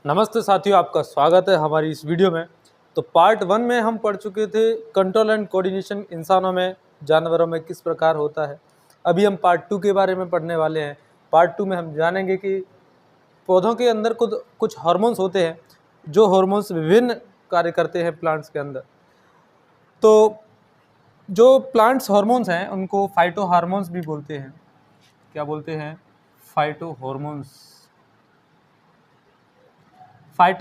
नमस्ते साथियों, आपका स्वागत है हमारी इस वीडियो में। तो पार्ट 1 में हम पढ़ चुके थे कंट्रोल एंड कोऑर्डिनेशन इंसानों में, जानवरों में किस प्रकार होता है। अभी हम पार्ट 2 के बारे में पढ़ने वाले हैं। पार्ट 2 में हम जानेंगे कि पौधों के अंदर कुछ हार्मोन्स होते हैं, जो हार्मोन्स विभिन्न कार्य करते हैं प्लांट्स के अंदर। तो जो प्लांट्स हार्मोन्स हैं उनको फाइटो हार्मोन्स भी बोलते हैं। क्या बोलते हैं? फाइटो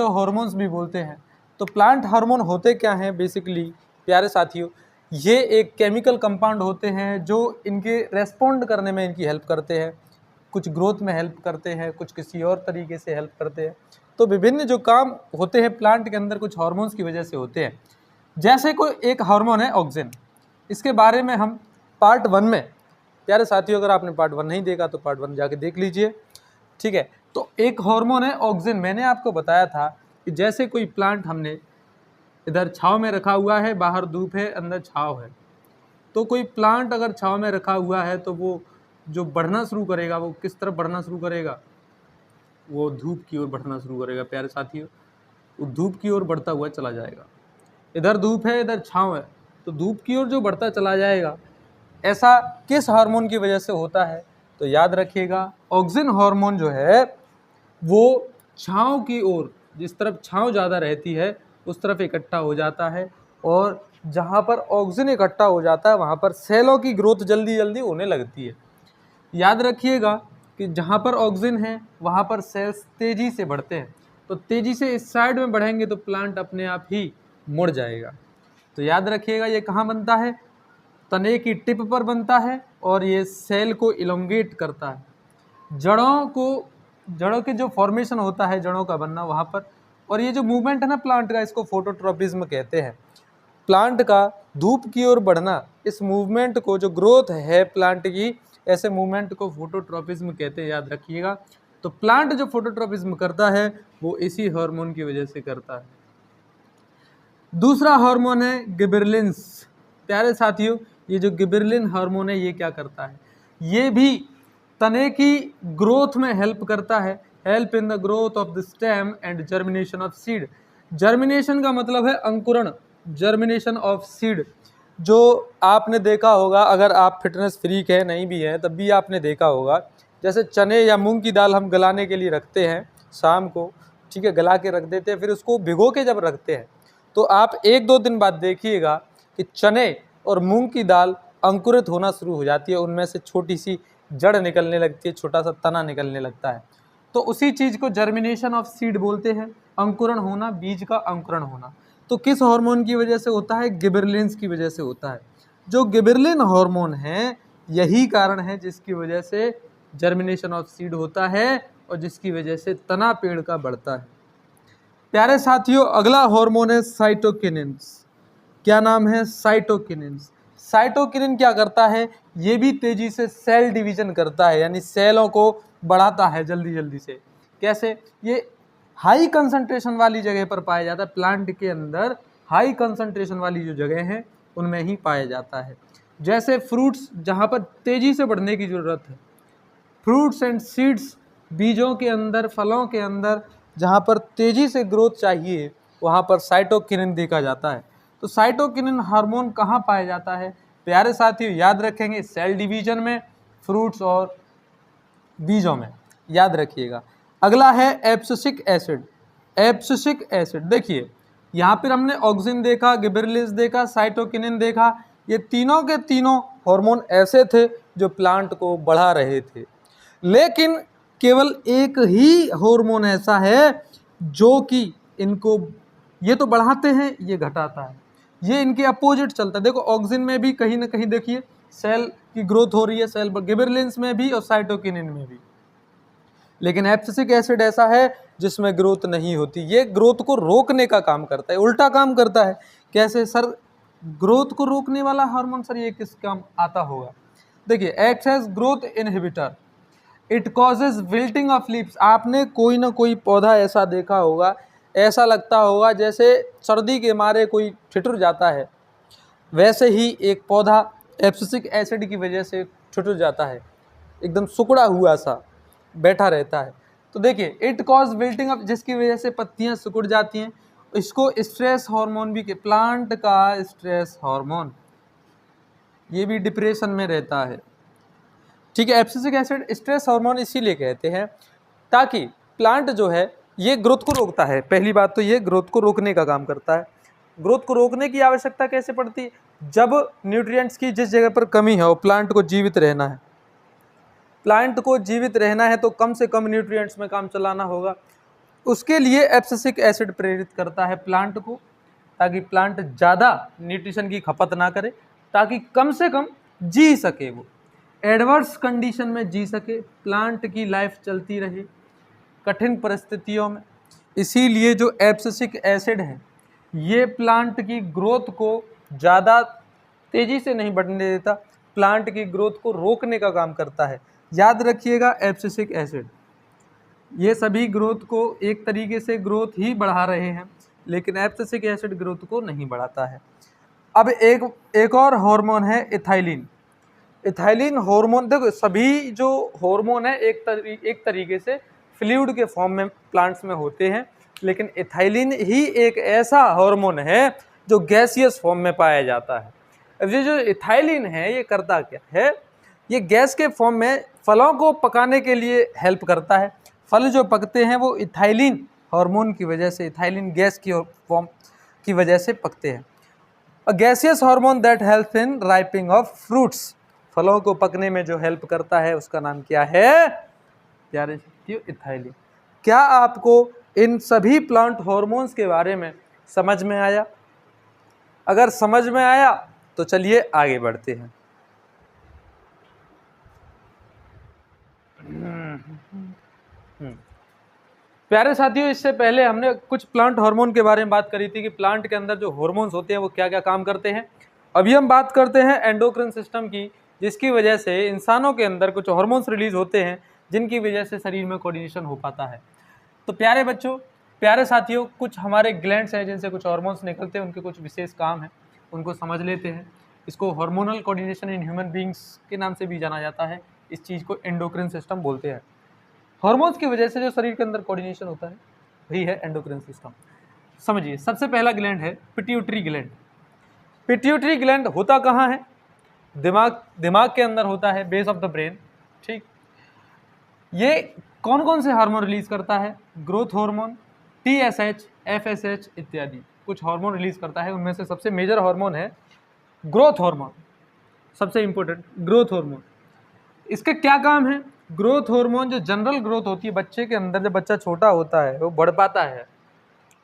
हार्मोन्स भी बोलते हैं। तो प्लांट हार्मोन होते क्या हैं बेसिकली प्यारे साथियों? ये एक केमिकल कंपाउंड होते हैं जो इनके रेस्पॉन्ड करने में इनकी हेल्प करते हैं, कुछ ग्रोथ में हेल्प करते हैं, कुछ किसी और तरीके से हेल्प करते हैं। तो विभिन्न जो काम होते हैं प्लांट के अंदर कुछ हार्मोन्स की वजह से होते हैं। जैसे कोई एक हार्मोन है ऑक्सिन, इसके बारे में हम पार्ट 1 में, प्यारे साथियों अगर आपने पार्ट 1 नहीं देखा तो पार्ट 1 जाके देख लीजिए, ठीक है। तो एक हार्मोन है ऑक्सिन। मैंने आपको बताया था कि जैसे कोई प्लांट हमने इधर छांव में रखा हुआ है, बाहर धूप है, अंदर छांव है। तो कोई प्लांट अगर छांव में रखा हुआ है तो वो जो बढ़ना शुरू करेगा, वो किस तरफ बढ़ना शुरू करेगा? वो धूप की ओर बढ़ना शुरू करेगा प्यारे साथियों। वो धूप की ओर बढ़ता हुआ चला जाएगा। इधर धूप है, इधर छांव है, तो धूप की ओर जो बढ़ता चला जाएगा। ऐसा किस हार्मोन की वजह से होता है? तो याद रखिएगा, ऑक्सिन हार्मोन जो है वो छांव की ओर, जिस तरफ छांव ज़्यादा रहती है उस तरफ इकट्ठा हो जाता है, और जहाँ पर ऑक्सिन इकट्ठा हो जाता है वहाँ पर सेलों की ग्रोथ जल्दी जल्दी होने लगती है। याद रखिएगा कि जहाँ पर ऑक्सिन है वहाँ पर सेल्स तेज़ी से बढ़ते हैं। तो तेज़ी से इस साइड में बढ़ेंगे तो प्लांट अपने आप ही मुड़ जाएगा। तो याद रखिएगा, ये कहाँ बनता है? तने की टिप पर बनता है, और ये सेल को इलोंगेट करता है। जड़ों के जो फॉर्मेशन होता है, जड़ों का बनना वहाँ पर, और ये जो मूवमेंट है ना प्लांट का, इसको फोटोट्रोपिज्म कहते हैं। प्लांट का धूप की ओर बढ़ना, इस मूवमेंट को, जो ग्रोथ है प्लांट की, ऐसे मूवमेंट को फोटोट्रोपिज्म कहते हैं, याद रखिएगा। तो प्लांट जो फोटोट्रोपिज्म करता है वो इसी हार्मोन की वजह से करता है। दूसरा हार्मोन है गिबरेलिंस। प्यारे साथियों, ये जो गिबरेलिन हार्मोन है ये क्या करता है? ये भी तने की ग्रोथ में हेल्प करता है। Help in the growth of the stem and germination of seed. Germination का मतलब है अंकुरण, जर्मिनेशन ऑफ सीड। जो आपने देखा होगा, अगर आप फिटनेस फ्रीक है, नहीं भी है तब भी आपने देखा होगा, जैसे चने या मूंग की दाल हम गलाने के लिए रखते हैं शाम को, ठीक है, गला के रख देते हैं, फिर उसको भिगो के जब रखते हैं तो आप 1-2 दिन बाद देखिएगा कि चने और मूंग की दाल अंकुरित होना शुरू हो जाती है, उनमें से छोटी सी जड़ निकलने लगती है, छोटा सा तना निकलने लगता है। तो उसी चीज़ को जर्मिनेशन ऑफ सीड बोलते हैं, अंकुरण होना, बीज का अंकुरण होना। तो किस हार्मोन की वजह से होता है? गिबरेलिंस की वजह से होता है। जो गिबरेलिन हार्मोन है यही कारण है जिसकी वजह से जर्मिनेशन ऑफ सीड होता है और जिसकी वजह से तना पेड़ का बढ़ता है। प्यारे साथियों, अगला हार्मोन है साइटोकिनिन्स। क्या नाम है? साइटोकिनिन्स। साइटोकिनिन क्या करता है? ये भी तेजी से सेल डिवीजन करता है, यानी सेलों को बढ़ाता है जल्दी जल्दी से। कैसे? ये हाई कंसंट्रेशन वाली जगह पर पाया जाता है। प्लांट के अंदर हाई कंसंट्रेशन वाली जो जगह है उनमें ही पाया जाता है। जैसे फ्रूट्स, जहाँ पर तेजी से बढ़ने की ज़रूरत है, फ्रूट्स एंड सीड्स, बीजों के अंदर, फलों के अंदर जहाँ पर तेज़ी से ग्रोथ चाहिए वहाँ पर साइटोकिनिन देखा जाता है। तो साइटोकिनिन हार्मोन कहाँ पाया जाता है? प्यारे साथियों याद रखेंगे, सेल डिवीजन में, फ्रूट्स और बीजों में, याद रखिएगा। अगला है एब्सिसिक एसिड। एब्सिसिक एसिड, देखिए यहाँ पर हमने ऑक्सिन देखा, गिबरेलिंस देखा, साइटोकिनिन देखा। ये तीनों के तीनों हार्मोन ऐसे थे जो प्लांट को बढ़ा रहे थे, लेकिन केवल एक ही हार्मोन ऐसा है जो कि इनको, ये तो बढ़ाते हैं, ये घटाता है, ये इनके अपोजिट चलता है। देखो ऑक्सिन में भी कहीं ना कहीं देखिए सेल की ग्रोथ हो रही है, सेल, गिबरेलिंस में भी और साइटोकिनिन में भी। लेकिन एब्सिसिक एसिड ऐसा है जिसमें ग्रोथ नहीं होती। ये ग्रोथ को रोकने का काम करता है, उल्टा काम करता है। कैसे सर? ग्रोथ को रोकने वाला हार्मोन सर ये किस काम आता होगा? देखिए, acts as growth inhibitor, it causes wilting of leaves. आपने कोई ना कोई पौधा ऐसा देखा होगा, ऐसा लगता होगा जैसे सर्दी के मारे कोई ठिठुर जाता है, वैसे ही एक पौधा एब्सिसिक एसिड की वजह से ठिठुर जाता है, एकदम सुकड़ा हुआ सा बैठा रहता है। तो देखिए इट कॉज विल्टिंग अप, जिसकी वजह से पत्तियां सिकुड़ जाती हैं। इसको स्ट्रेस हार्मोन भी के, प्लांट का स्ट्रेस हार्मोन ये भी डिप्रेशन में रहता है। ठीक है, एब्सिसिक एसिड स्ट्रेस हार्मोन इसीलिए कहते हैं ताकि प्लांट जो है ये ग्रोथ को रोकता है। पहली बात तो ये ग्रोथ को रोकने का काम करता है। ग्रोथ को रोकने की आवश्यकता कैसे पड़ती है? जब न्यूट्रिएंट्स की जिस जगह पर कमी है, वो प्लांट को जीवित रहना है, प्लांट को जीवित रहना है तो कम से कम न्यूट्रिएंट्स में काम चलाना होगा। उसके लिए एब्सिसिक एसिड प्रेरित करता है प्लांट को, ताकि प्लांट ज़्यादा न्यूट्रिशन की खपत ना करे, ताकि कम से कम जी सके, वो एडवर्स कंडीशन में जी सके, प्लांट की लाइफ चलती रहे कठिन परिस्थितियों में। इसीलिए जो एब्सिसिक एसिड है ये प्लांट की ग्रोथ को ज़्यादा तेज़ी से नहीं बढ़ने देता, प्लांट की ग्रोथ को रोकने का काम करता है। याद रखिएगा एब्सिसिक एसिड ये सभी ग्रोथ को एक तरीके से ग्रोथ ही बढ़ा रहे हैं, लेकिन एब्सिसिक एसिड ग्रोथ को नहीं बढ़ाता है। अब एक और हार्मोन है इथाइलिन। इथाइलिन हार्मोन, देखो सभी जो हार्मोन है एक तरीके से फ्लूइड के फॉर्म में प्लांट्स में होते हैं, लेकिन इथाइलिन ही एक ऐसा हार्मोन है जो गैसियस फॉर्म में पाया जाता है। अब ये जो इथाइलिन है ये करता क्या है? ये गैस के फॉर्म में फलों को पकाने के लिए हेल्प करता है। फल जो पकते हैं वो इथाइलिन हार्मोन की वजह से, इथाइलिन गैस की फॉर्म की वजह से पकते हैं। अ gaseous hormone that help in ripening of fruits, फलों को पकने में जो हेल्प करता है उसका नाम क्या है प्यारे साथियों? इथाइलिन। क्या आपको इन सभी प्लांट हार्मोन्स के बारे में समझ में आया? अगर समझ में आया तो चलिए आगे बढ़ते हैं। प्यारे साथियों, इससे पहले हमने कुछ प्लांट हार्मोन के बारे में बात करी थी कि प्लांट के अंदर जो हार्मोन्स होते हैं वो क्या क्या काम करते हैं। अभी हम बात करते हैं एंडोक्राइन सिस्टम की, जिसकी वजह से इंसानों के अंदर कुछ हार्मोन्स रिलीज होते हैं जिनकी वजह से शरीर में कोऑर्डिनेशन हो पाता है। तो प्यारे बच्चों, प्यारे साथियों, कुछ हमारे ग्लैंड्स हैं जिनसे कुछ हार्मोन्स निकलते हैं, उनके कुछ विशेष काम हैं, उनको समझ लेते हैं। इसको hormonal coordination in human beings के नाम से भी जाना जाता है। इस चीज़ को एंडोक्राइन सिस्टम बोलते हैं। हार्मोन्स की वजह से जो शरीर के अंदर कोऑर्डिनेशन होता है वही है एंडोक्राइन सिस्टम। समझिए, सबसे पहला ग्लैंड है पिट्यूटरी ग्लैंड। पिट्यूटरी ग्लैंड होता कहाँ है? दिमाग के अंदर होता है, बेस ऑफ द ब्रेन। ठीक, ये कौन कौन से हार्मोन रिलीज करता है? ग्रोथ हार्मोन, TSH, FSH इत्यादि कुछ हार्मोन रिलीज करता है। उनमें से सबसे मेजर हार्मोन है ग्रोथ हार्मोन, सबसे इंपॉर्टेंट ग्रोथ हार्मोन। इसके क्या काम है? ग्रोथ हार्मोन जो जनरल ग्रोथ होती है बच्चे के अंदर, जब बच्चा छोटा होता है वो बढ़ पाता है,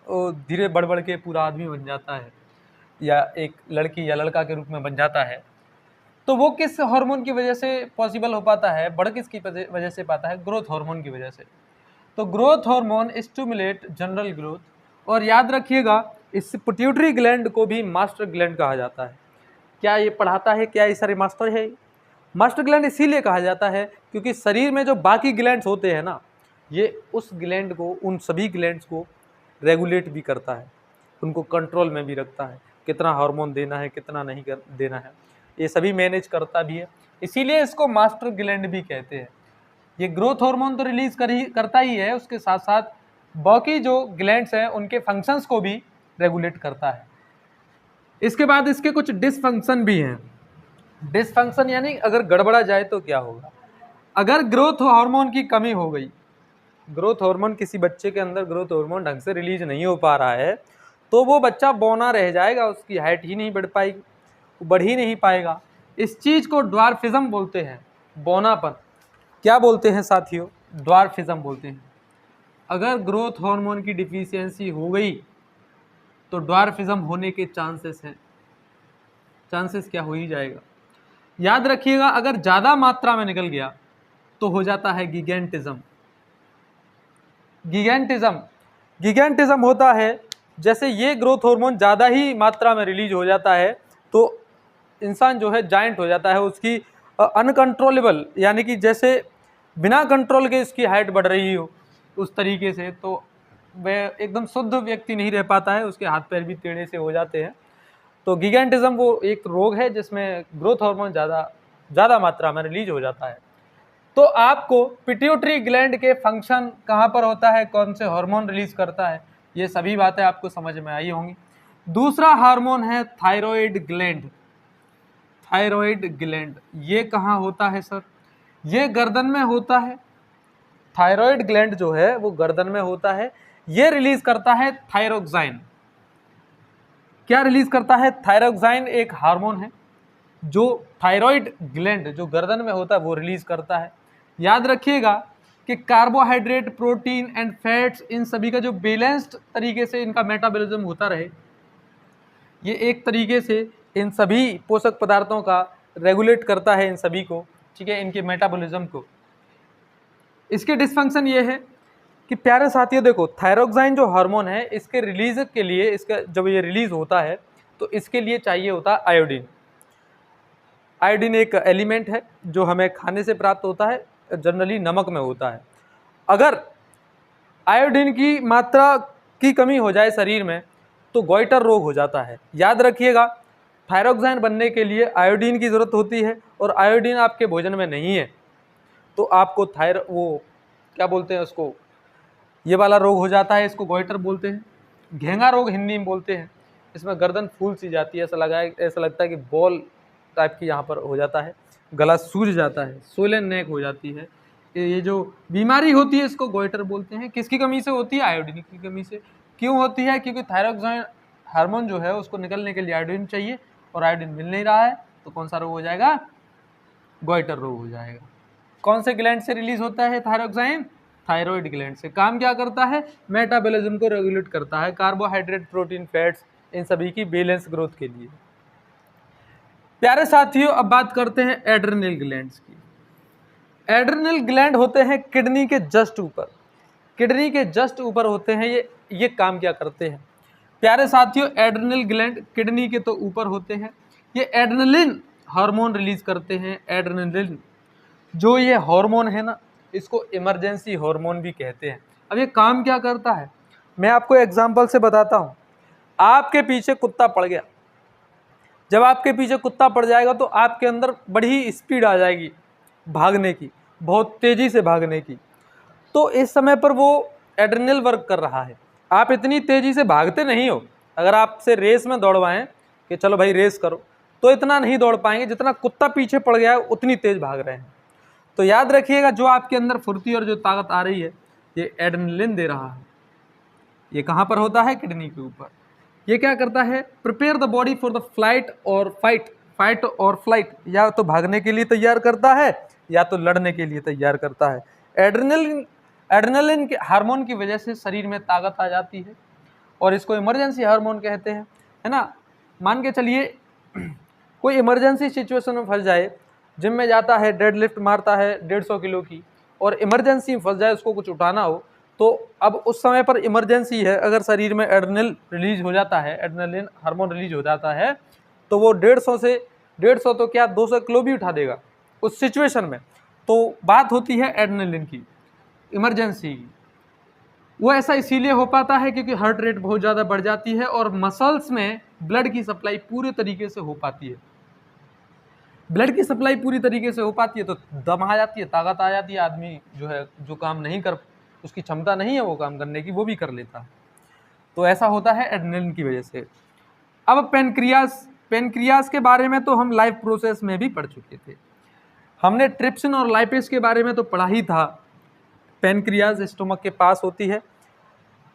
वो धीरे बढ़ बढ़ के पूरा आदमी बन जाता है या एक लड़की या लड़का के रूप में बन जाता है, तो वो किस हार्मोन की वजह से पॉसिबल हो पाता है? बढ़ किसकी वजह से पाता है? ग्रोथ हार्मोन की वजह से। तो growth hormone stimulate general growth. और याद रखिएगा, इस पिट्यूटरी ग्लैंड को भी मास्टर ग्लैंड कहा जाता है। क्या ये पढ़ाता है? क्या ये सारे मास्टर है? मास्टर ग्लैंड इसीलिए कहा जाता है क्योंकि शरीर में जो बाकी ग्लैंड्स होते हैं ना, ये उस ग्लैंड को, उन सभी ग्लैंड्स को रेगुलेट भी करता है, उनको कंट्रोल में भी रखता है। कितना हार्मोन देना है, कितना नहीं देना है, ये सभी मैनेज करता भी है। इसीलिए इसको मास्टर ग्लैंड भी कहते हैं। ये ग्रोथ हार्मोन तो रिलीज करता ही है, उसके साथ साथ बाकी जो ग्लैंड्स हैं उनके फंक्शंस को भी रेगुलेट करता है। इसके बाद इसके कुछ डिसफंक्शन भी हैं। डिसफंक्शन यानी अगर गड़बड़ा जाए तो क्या होगा? अगर ग्रोथ हार्मोन की कमी हो गई, ग्रोथ हार्मोन किसी बच्चे के अंदर ग्रोथ हार्मोन ढंग से रिलीज नहीं हो पा रहा है, तो वो बच्चा बौना रह जाएगा, उसकी हाइट ही नहीं बढ़ पाएगी, बढ़ ही नहीं पाएगा। इस चीज़ को ड्वार्फिज्म बोलते हैं, बौनापन। क्या बोलते हैं साथियों? ड्वार्फिज्म बोलते हैं। अगर ग्रोथ हार्मोन की डिफिशियंसी हो गई तो ड्वार्फिज्म होने के चांसेस हैं। चांसेस क्या हो ही जाएगा। याद रखिएगा, अगर ज़्यादा मात्रा में निकल गया तो हो जाता है गिगेंटिज्म। गिगेंटिज्म होता है जैसे ये ग्रोथ हार्मोन ज़्यादा ही मात्रा में रिलीज हो जाता है तो इंसान जो है जायंट हो जाता है, उसकी अनकंट्रोलेबल, यानी कि जैसे बिना कंट्रोल के इसकी हाइट बढ़ रही हो उस तरीके से, तो वह एकदम शुद्ध व्यक्ति नहीं रह पाता है, उसके हाथ पैर भी टेढ़े से हो जाते हैं। तो गिगेंटिज्म वो एक रोग है जिसमें ग्रोथ हार्मोन ज़्यादा मात्रा में रिलीज हो जाता है। तो आपको पिट्यूटरी ग्लैंड के फंक्शन कहाँ पर होता है, कौन से हार्मोन रिलीज करता है, ये सभी बातें आपको समझ में आई होंगी। दूसरा हार्मोन है थायराइड ग्लैंड। थायराइड ग्लैंड ये कहाँ होता है सर, ये गर्दन में होता है। थायराइड ग्लैंड जो है वो गर्दन में होता है। ये रिलीज करता है थायरोक्साइन। क्या रिलीज करता है, थायरोक्साइन एक हार्मोन है जो थायराइड ग्लैंड जो गर्दन में होता है वो रिलीज करता है। याद रखिएगा कि कार्बोहाइड्रेट, प्रोटीन एंड फैट्स, इन सभी का जो बैलेंस्ड तरीके से इनका मेटाबॉलिज्म होता रहे, ये एक तरीके से इन सभी पोषक पदार्थों का रेगुलेट करता है इन सभी को, ठीक है, इनके मेटाबॉलिज्म को। इसके डिसफंक्शन ये है कि प्यारे साथियों देखो, थायरोक्साइन जो हार्मोन है इसके रिलीज के लिए, इसका जब ये रिलीज होता है तो इसके लिए चाहिए होता है आयोडीन। आयोडीन एक एलिमेंट है जो हमें खाने से प्राप्त होता है, जनरली नमक में होता है। अगर आयोडीन की मात्रा की कमी हो जाए शरीर में तो गॉइटर रोग हो जाता है। याद रखिएगा, थायरोक्साइन बनने के लिए आयोडीन की ज़रूरत होती है और आयोडीन आपके भोजन में नहीं है तो आपको वो क्या बोलते हैं उसको, ये वाला रोग हो जाता है, इसको गॉइटर बोलते हैं, घेंगा रोग हिंदी में बोलते हैं। इसमें गर्दन फूल सी जाती है, ऐसा लगता है कि बॉल टाइप की यहाँ पर हो जाता है, गला सूज जाता है, सोलन नेक हो जाती है। ये जो बीमारी होती है इसको गॉइटर बोलते हैं। किसकी कमी से होती है, आयोडीन की कमी से। क्यों होती है, क्योंकि थायरोक्साइन हार्मोन जो है उसको निकलने के लिए आयोडीन चाहिए और आयोडीन मिल नहीं रहा है तो कौन सा रोग हो जाएगा, गॉइटर रोग हो जाएगा। कौन से ग्लैंड से रिलीज होता है थायरोक्साइन, थायराइड ग्लैंड से। काम क्या करता है, मेटाबॉलिज्म को रेगुलेट करता है, कार्बोहाइड्रेट, प्रोटीन, फैट्स, इन सभी की बैलेंस ग्रोथ के लिए। प्यारे साथियों अब बात करते हैं एड्रेनल ग्लैंड्स की। एड्रेनल ग्लैंड होते हैं किडनी के जस्ट ऊपर, किडनी के जस्ट ऊपर होते हैं ये काम क्या करते हैं प्यारे साथियों, एड्रेनल ग्लैंड किडनी के तो ऊपर होते हैं, ये एड्रेनलिन हार्मोन रिलीज करते हैं। एड्रेनलिन जो ये हार्मोन है ना, इसको इमरजेंसी हार्मोन भी कहते हैं। अब ये काम क्या करता है, मैं आपको एग्जांपल से बताता हूँ। आपके पीछे कुत्ता पड़ गया, जब आपके पीछे कुत्ता पड़ जाएगा तो आपके अंदर बड़ी स्पीड आ जाएगी भागने की, बहुत तेज़ी से भागने की। तो इस समय पर वो एड्रेनल वर्क कर रहा है। आप इतनी तेज़ी से भागते नहीं हो, अगर आपसे रेस में दौड़वाएं कि चलो भाई रेस करो तो इतना नहीं दौड़ पाएंगे जितना कुत्ता पीछे पड़ गया है उतनी तेज़ भाग रहे हैं। तो याद रखिएगा, जो आपके अंदर फुर्ती और जो ताकत आ रही है ये एड्रेनलिन दे रहा है। ये कहाँ पर होता है, किडनी के ऊपर। ये क्या करता है, prepare the body for the flight और फाइट और फ्लाइट, या तो भागने के लिए तैयार करता है या तो लड़ने के लिए तैयार करता है। एड्रेनलिन के हार्मोन की वजह से शरीर में ताकत आ जाती है और इसको इमरजेंसी हार्मोन कहते हैं, है ना। मान के चलिए कोई इमरजेंसी सिचुएशन में फंस जाए, जिम में जाता है, डेड लिफ्ट मारता है 150 किलो की और इमरजेंसी में फंस जाए, उसको कुछ उठाना हो तो अब उस समय पर इमरजेंसी है, अगर शरीर में एड्रेनल रिलीज हो जाता है, एड्रेनलिन हार्मोन रिलीज हो जाता है तो वो 150 तो क्या 200 किलो भी उठा देगा उस सिचुएशन में। तो बात होती है एड्रेनलिन की, इमरजेंसी की। वो ऐसा इसीलिए हो पाता है क्योंकि हार्ट रेट बहुत ज़्यादा बढ़ जाती है और मसल्स में ब्लड की सप्लाई पूरे तरीके से हो पाती है। ब्लड की सप्लाई पूरी तरीके से हो पाती है तो दम आ जाती है, ताकत आ जाती है, आदमी जो है जो काम नहीं कर, उसकी क्षमता नहीं है वो काम करने की, वो भी कर लेता है। तो ऐसा होता है एड्रेनलिन की वजह से। अब पेनक्रियास के बारे में तो हम लाइफ प्रोसेस में भी पढ़ चुके थे, हमने ट्रिप्सिन और लाइपेज के बारे में तो पढ़ा ही था। पेनक्रियास स्टोमक के पास होती है।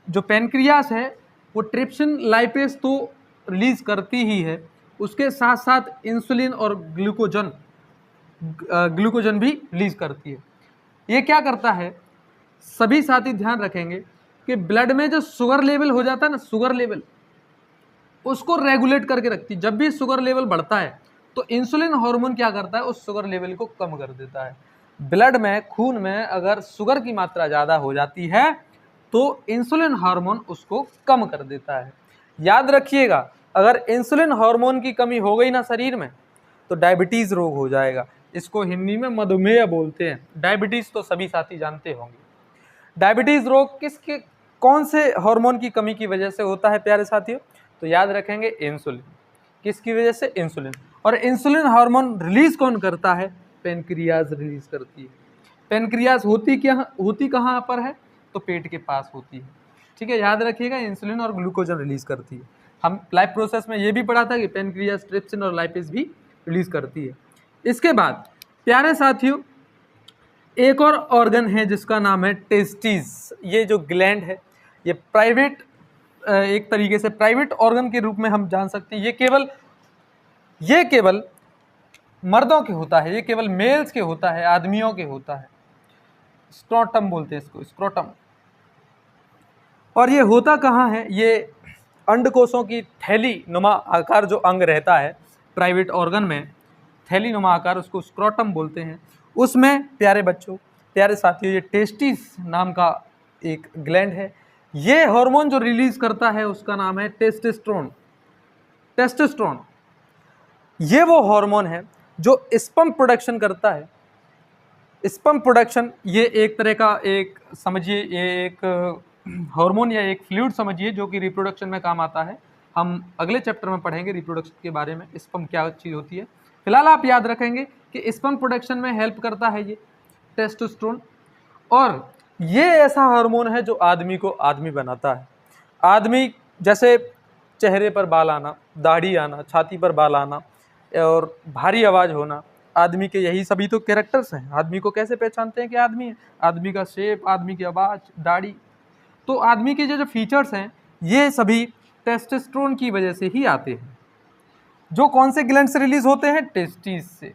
जो पेनक्रियास है वो ट्रिप्सिन लाइपेज तो रिलीज करती ही है, उसके साथ साथ इंसुलिन और ग्लूकोजन भी रिलीज करती है। ये क्या करता है, सभी साथी ध्यान रखेंगे कि ब्लड में जो शुगर लेवल हो जाता है ना, शुगर लेवल उसको रेगुलेट करके रखती है। जब भी शुगर लेवल बढ़ता है तो इंसुलिन हार्मोन क्या करता है, उस शुगर लेवल को कम कर देता है। ब्लड में, खून में अगर शुगर की मात्रा ज़्यादा हो जाती है तो इंसुलिन हार्मोन उसको कम कर देता है। याद रखिएगा, अगर इंसुलिन हार्मोन की कमी हो गई ना शरीर में तो डायबिटीज़ रोग हो जाएगा। इसको हिंदी में मधुमेह बोलते हैं। डायबिटीज़ तो सभी साथी जानते होंगे। डायबिटीज़ रोग कौन से हार्मोन की कमी की वजह से होता है प्यारे साथियों, तो याद रखेंगे इंसुलिन। किसकी वजह से, इंसुलिन। और इंसुलिन हार्मोन रिलीज कौन करता है, पेनक्रियाज रिलीज करती है। पेनक्रियास होती कहाँ पर है, तो पेट के पास होती है। ठीक है, याद रखिएगा, इंसुलिन और ग्लूकोजन रिलीज करती है। हम लाइफ प्रोसेस में ये भी पढ़ा था कि पेनक्रियास ट्रिप्सिन और लाइपेज भी रिलीज करती है। इसके बाद प्यारे साथियों, एक और ऑर्गन है जिसका नाम है टेस्टिस। ये जो ग्लैंड है, ये प्राइवेट, एक तरीके से प्राइवेट ऑर्गन के रूप में हम जान सकते हैं। ये केवल मर्दों के होता है, ये केवल मेल्स के होता है, आदमियों के होता है। स्क्रोटम बोलते हैं इसको, स्क्रोटम। और ये होता कहाँ है, ये अंडकोशों की थैली नुमा आकार जो अंग रहता है प्राइवेट ऑर्गन में, थैली नुमा आकार, उसको स्क्रोटम बोलते हैं। उसमें प्यारे बच्चों, प्यारे साथियों, ये टेस्टिस नाम का एक ग्लैंड है। ये हार्मोन जो रिलीज करता है उसका नाम है टेस्टोस्टेरोन। टेस्टोस्टेरोन ये वो हार्मोन है जो स्पर्म प्रोडक्शन करता है। स्पर्म प्रोडक्शन ये एक तरह का, एक समझिए, ये एक हार्मोन या एक फ्लूइड समझिए जो कि रिप्रोडक्शन में काम आता है। हम अगले चैप्टर में पढ़ेंगे रिप्रोडक्शन के बारे में, स्पर्म क्या चीज़ होती है। फिलहाल आप याद रखेंगे कि स्पर्म प्रोडक्शन में हेल्प करता है ये टेस्टोस्टेरोन। और ये ऐसा हार्मोन है जो आदमी को आदमी बनाता है। आदमी जैसे चेहरे पर बाल आना, दाढ़ी आना, छाती पर बाल आना और भारी आवाज़ होना, आदमी के यही सभी तो कैरेक्टर्स हैं। आदमी को कैसे पहचानते हैं कि आदमी है? आदमी का शेप, आदमी की आवाज़, दाढ़ी। तो आदमी के जो फीचर्स हैं ये सभी टेस्टोस्टेरोन की वजह से ही आते हैं। जो कौन से ग्लैंड से रिलीज होते हैं? टेस्टिस से।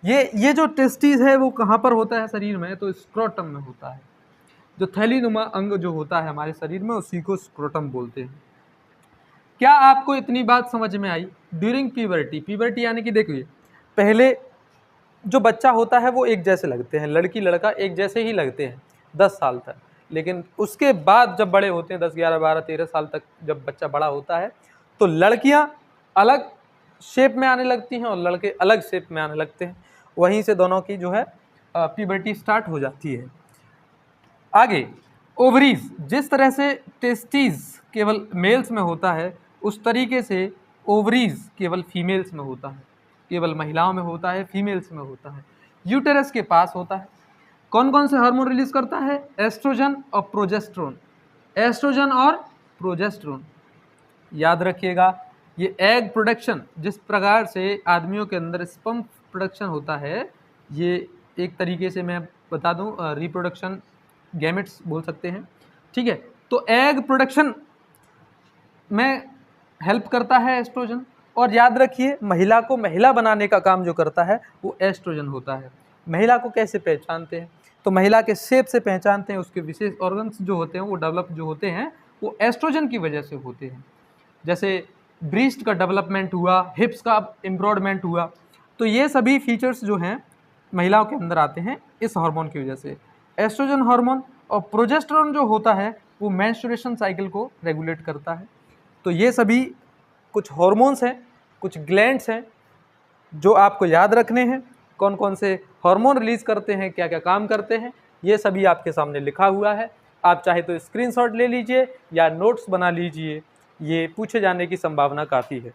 ये जो टेस्टिस है वो कहाँ पर होता है शरीर में? तो स्क्रोटम में होता है। जो थैलीनुमा अंग जो होता है हमारे शरीर में, उसी को स्क्रोटम बोलते हैं। क्या आपको इतनी बात समझ में आई? ड्यूरिंग प्यूबर्टी, प्यूबर्टी यानी कि देखिए, पहले जो बच्चा होता है वो एक जैसे लगते हैं, लड़की लड़का एक जैसे ही लगते हैं 10 साल तक। लेकिन उसके बाद जब बड़े होते हैं, 10, 11, 12, 13 साल तक जब बच्चा बड़ा होता है, तो लड़कियां अलग शेप में आने लगती हैं और लड़के अलग शेप में आने लगते हैं। वहीं से दोनों की जो है प्यूबर्टी स्टार्ट हो जाती है। आगे ओवरीज, जिस तरह से टेस्टिस केवल मेल्स में होता है, उस तरीके से ओवरीज केवल फीमेल्स में होता है, केवल महिलाओं में होता है, फीमेल्स में होता है। यूटेरस के पास होता है। कौन कौन से हार्मोन रिलीज करता है? एस्ट्रोजन और प्रोजेस्टेरोन। एस्ट्रोजन और प्रोजेस्टेरोन याद रखिएगा। ये एग प्रोडक्शन, जिस प्रकार से आदमियों के अंदर स्पर्म प्रोडक्शन होता है, ये एक तरीके से मैं बता दूं, रिप्रोडक्शन गैमेट्स बोल सकते हैं। ठीक है, तो एग प्रोडक्शन में हेल्प करता है एस्ट्रोजन। और याद रखिए, महिला को महिला बनाने का काम जो करता है वो एस्ट्रोजन होता है। महिला को कैसे पहचानते हैं? तो महिला के शेप से पहचानते हैं। उसके विशेष ऑर्गन्स जो होते हैं वो डेवलप जो होते हैं वो एस्ट्रोजन की वजह से होते हैं। जैसे ब्रीस्ट का डेवलपमेंट हुआ, हिप्स का एम्ब्रॉयडमेंट हुआ, तो ये सभी फीचर्स जो हैं महिलाओं के अंदर आते हैं इस हार्मोन की वजह से। एस्ट्रोजन हार्मोन और प्रोजेस्टेरोन जो होता है वो मेंस्ट्रुएशन साइकिल को रेगुलेट करता है। तो ये सभी कुछ हार्मोन्स हैं, कुछ ग्लैंड्स हैं जो आपको याद रखने हैं। कौन कौन से हार्मोन रिलीज करते हैं, क्या क्या काम करते हैं, ये सभी आपके सामने लिखा हुआ है। आप चाहे तो स्क्रीनशॉट ले लीजिए या नोट्स बना लीजिए, ये पूछे जाने की संभावना काफ़ी है।